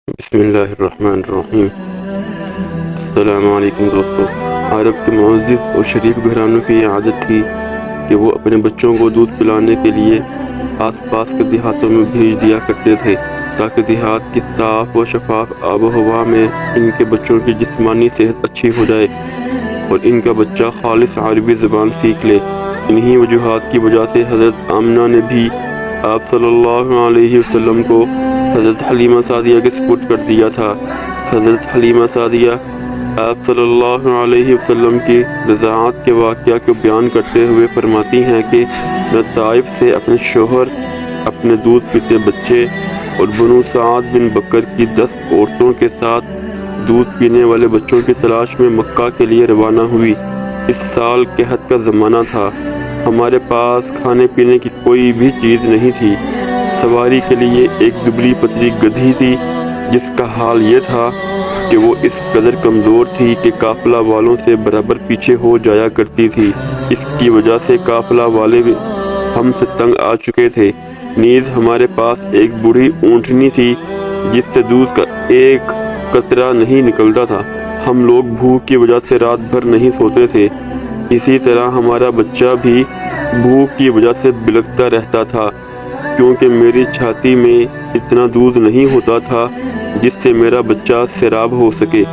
بسم اللہ الرحمن الرحیم۔ السلام علیکم دوستو۔ عرب کے معزز اور شریف گھرانوں کی یہ عادت تھی کہ وہ اپنے بچوں کو دودھ پلانے کے لیے آس پاس کے دیہاتوں میں بھیج دیا کرتے تھے تاکہ دیہات کی صاف و شفاف آب و ہوا میں ان کے بچوں کی جسمانی صحت اچھی ہو جائے اور ان کا بچہ خالص عربی زبان سیکھ لے۔ انہی وجوہات کی وجہ سے حضرت آمنہ نے بھی آپ صلی اللہ علیہ وسلم کو حضرت حلیمہ سعدیہ کے سپرد کر دیا تھا۔ حضرت حلیمہ سعدیہ آپ صلی اللہ علیہ وسلم کی رضاعت کے واقعہ کو بیان کرتے ہوئے فرماتی ہیں کہ میں طائف سے اپنے شوہر، اپنے دودھ پیتے بچے اور بنو سعد بن بکر کی 10 عورتوں کے ساتھ دودھ پینے والے بچوں کی تلاش میں مکہ کے لیے روانہ ہوئی۔ اس سال قحط کا زمانہ تھا۔ ہمارے پاس کھانے پینے کی کوئی بھی چیز نہیں تھی۔ سواری کے لیے ایک دبلی پتلی گدھی تھی جس کا حال یہ تھا کہ وہ اس قدر کمزور تھی کہ قافلہ والوں سے برابر پیچھے ہو جایا کرتی تھی۔ اس کی وجہ سے قافلہ والے ہم سے تنگ آ چکے تھے۔ نیز ہمارے پاس ایک بوڑھی اونٹنی تھی جس سے دودھ کا ایک قطرہ نہیں نکلتا تھا۔ ہم لوگ بھوک کی وجہ سے رات بھر نہیں سوتے تھے۔ اسی طرح ہمارا بچہ بھی بھوک کی وجہ سے بلکتا رہتا تھا کیونکہ میری چھاتی میں اتنا دودھ نہیں ہوتا تھا جس سے میرا بچہ سیراب ہو سکے۔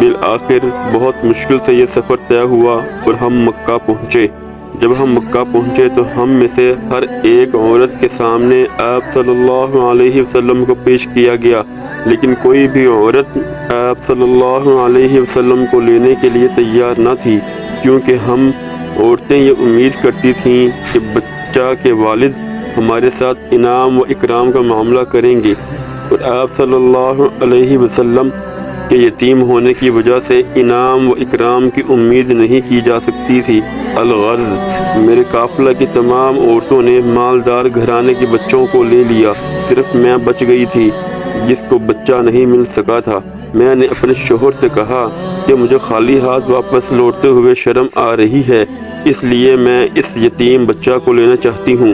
بالآخر بہت مشکل سے یہ سفر طے ہوا اور ہم مکہ پہنچے۔ جب ہم مکہ پہنچے تو ہم میں سے ہر ایک عورت کے سامنے آپ صلی اللہ علیہ وسلم کو پیش کیا گیا، لیکن کوئی بھی عورت آپ صلی اللہ علیہ وسلم کو لینے کے لیے تیار نہ تھی، کیونکہ ہم عورتیں یہ امید کرتی تھیں کہ بچہ کے والد ہمارے ساتھ انعام و اکرام کا معاملہ کریں گے، اور آپ صلی اللہ علیہ وسلم کے یتیم ہونے کی وجہ سے انعام و اکرام کی امید نہیں کی جا سکتی تھی۔ الغرض میرے قافلہ کی تمام عورتوں نے مالدار گھرانے کے بچوں کو لے لیا، صرف میں بچ گئی تھی جس کو بچہ نہیں مل سکا تھا۔ میں نے اپنے شوہر سے کہا کہ مجھے خالی ہاتھ واپس لوٹتے ہوئے شرم آ رہی ہے، اس لیے میں اس یتیم بچہ کو لینا چاہتی ہوں۔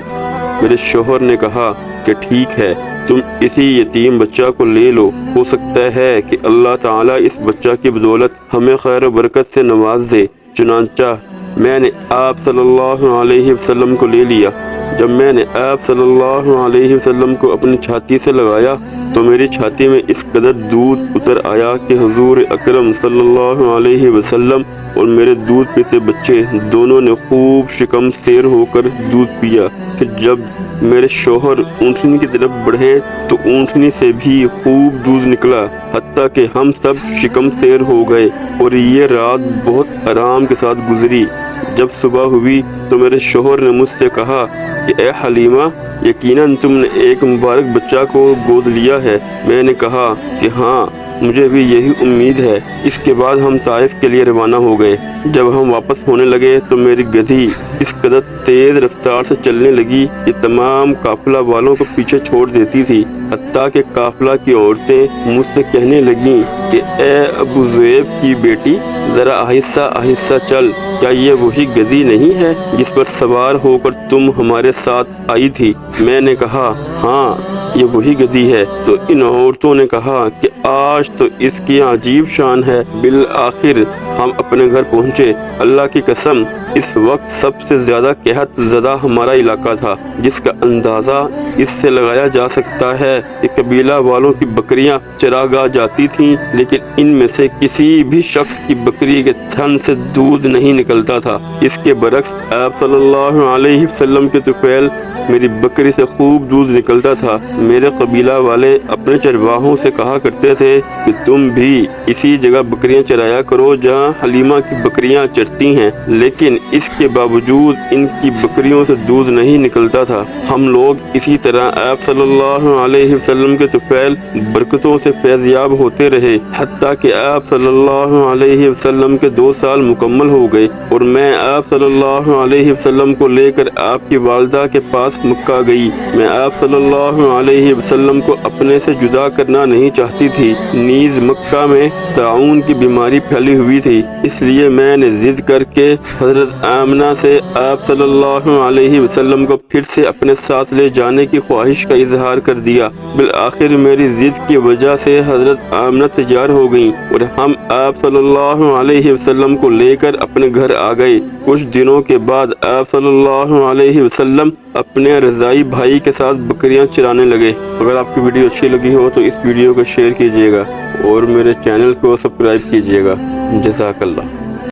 میرے شوہر نے کہا کہ ٹھیک ہے، تم اسی یتیم بچہ کو لے لو، ہو سکتا ہے کہ اللہ تعالیٰ اس بچہ کی بدولت ہمیں خیر و برکت سے نواز دے۔ چنانچہ میں نے آپ صلی اللہ علیہ وسلم کو لے لیا۔ جب میں نے آپ صلی اللہ علیہ وسلم کو اپنی چھاتی سے لگایا تو میری چھاتی میں اس قدر دودھ اتر آیا کہ حضور اکرم صلی اللہ علیہ وسلم اور میرے دودھ پیتے بچے دونوں نے خوب شکم سیر ہو کر دودھ پیا۔ پھر جب میرے شوہر اونٹنی کی طرف بڑھے تو اونٹنی سے بھی خوب دودھ نکلا، حتیٰ کہ ہم سب شکم سیر ہو گئے، اور یہ رات بہت آرام کے ساتھ گزری۔ جب صبح ہوئی تو میرے شوہر نے مجھ سے کہا کہ اے حلیمہ، یقیناً تم نے ایک مبارک بچہ کو گود لیا ہے۔ میں نے کہا کہ ہاں، مجھے بھی یہی امید ہے۔ اس کے بعد ہم طائف کے لیے روانہ ہو گئے۔ جب ہم واپس ہونے لگے تو میری گدھی اس قدر تیز رفتار سے چلنے لگی کہ تمام قافلہ والوں کو پیچھے چھوڑ دیتی تھی، حتیٰ کہ قافلہ کی عورتیں مجھ سے کہنے لگیں کہ اے ابو ذئب کی بیٹی، ذرا آہستہ آہستہ چل، کیا یہ وہی گدھی نہیں ہے جس پر سوار ہو کر تم ہمارے ساتھ آئی تھی؟ میں نے کہا ہاں، یہ وہی گدھی ہے۔ تو ان عورتوں نے کہا کہ آج تو اس کی عجیب شان ہے۔ بالآخر ہم اپنے گھر پہنچے۔ اللہ کی قسم، اس وقت سب سے زیادہ قحط زدہ ہمارا علاقہ تھا، جس کا اندازہ اس سے لگایا جا سکتا ہے کہ قبیلہ والوں کی بکریاں چراگاہ جاتی تھیں، لیکن ان میں سے کسی بھی شخص کی بکری کے تھن سے دودھ نہیں نکلتا تھا۔ اس کے برعکس آپ صلی اللہ علیہ وسلم کے طفیل میری بکری سے خوب دودھ نکلتا تھا۔ میرے قبیلہ والے اپنے چرواہوں سے کہا کرتے تھے کہ تم بھی اسی جگہ بکریاں چرایا کرو جہاں حلیمہ کی بکریاں چرتی ہیں، لیکن اس کے باوجود ان کی بکریوں سے دودھ نہیں نکلتا تھا۔ ہم لوگ اسی طرح آپ صلی اللہ علیہ وسلم کے طفیل برکتوں سے فیض یاب ہوتے رہے، حتیٰ کہ آپ صلی اللہ علیہ وسلم کے 2 سال مکمل ہو گئے، اور میں آپ صلی اللہ علیہ وسلم کو لے کر آپ کی والدہ کے پاس پاس مکہ گئی۔ میں آپ صلی اللہ علیہ وسلم کو اپنے سے جدا کرنا نہیں چاہتی تھی، نیز مکہ میں طاعون کی بیماری پھیلی ہوئی تھی، اس لیے میں نے ضد کر کے حضرت آمنہ سے آپ صلی اللہ علیہ وسلم کو پھر سے اپنے ساتھ لے جانے کی خواہش کا اظہار کر دیا۔ بالآخر میری ضد کی وجہ سے حضرت آمنہ تیار ہو گئیں اور ہم آپ صلی اللہ علیہ وسلم کو لے کر اپنے گھر آ گئے۔ کچھ دنوں کے بعد آپ صلی اللہ علیہ وسلم اپنے رضاعی بھائی کے ساتھ بکریاں چرانے لگے۔ اگر آپ کی ویڈیو اچھی لگی ہو تو اس ویڈیو کو شیئر کیجیے گا اور میرے چینل کو سبسکرائب کیجیے گا۔ جزاک اللہ۔